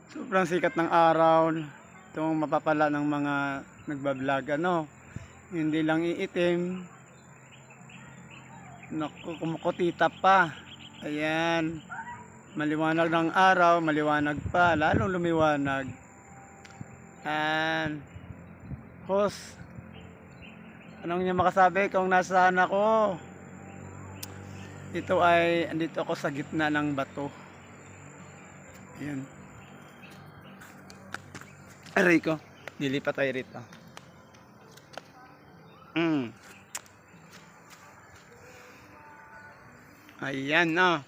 Sobrang sikat ng araw. Itong mapapala ng mga nagbablog, ano. Hindi lang iitim. Naku, kumukutita pa. Ayan. Maliwanag ng araw, maliwanag pa. Lalong lumiwanag. Ayan. Host. Anong niya makasabi kung nasaan ako? Ito ay, andito ako sa gitna ng bato. Ayan. Aray ko. Dilipat tayo rito. Ayan na.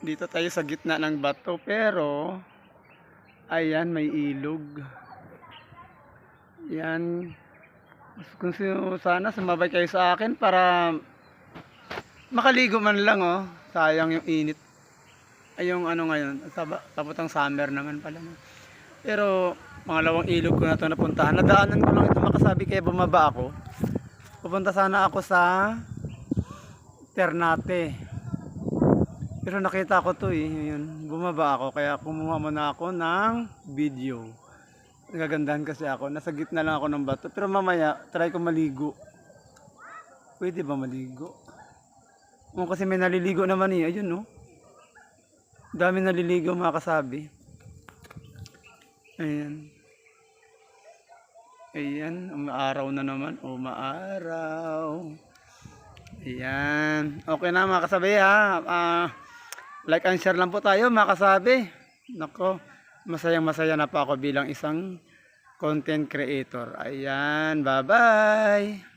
Dito tayo sa gitna ng bato. Pero, ayan, may ilog. Yan. Kung sana sumabay kayo sa akin para makaligo man lang, oh. Sayang yung init. Ay, yung ano ngayon. Tapos summer naman pala. Pero, pangalawang ilog ko na ito napuntahan. Nadaanan ko lang ito makasabi kaya bumaba ako. Pupunta sana ako sa Ternate. Pero nakita ko to Yun, bumaba ako kaya kumuha muna ako ng video. Nagagandahan kasi ako. Nasa gitna lang ako ng bato. Pero mamaya, try ko maligo. Pwede ba maligo? Kasi may naliligo naman Ayun, no? Dami naliligo mga kasabi. Ayan. Ayan. Umaaraw na naman. Umaaraw. Ayan. Okay na mga kasabi ha. Like and share lang po tayo mga kasabi. Nako. Masayang-masaya na pa ako bilang isang content creator. Ayan, bye-bye!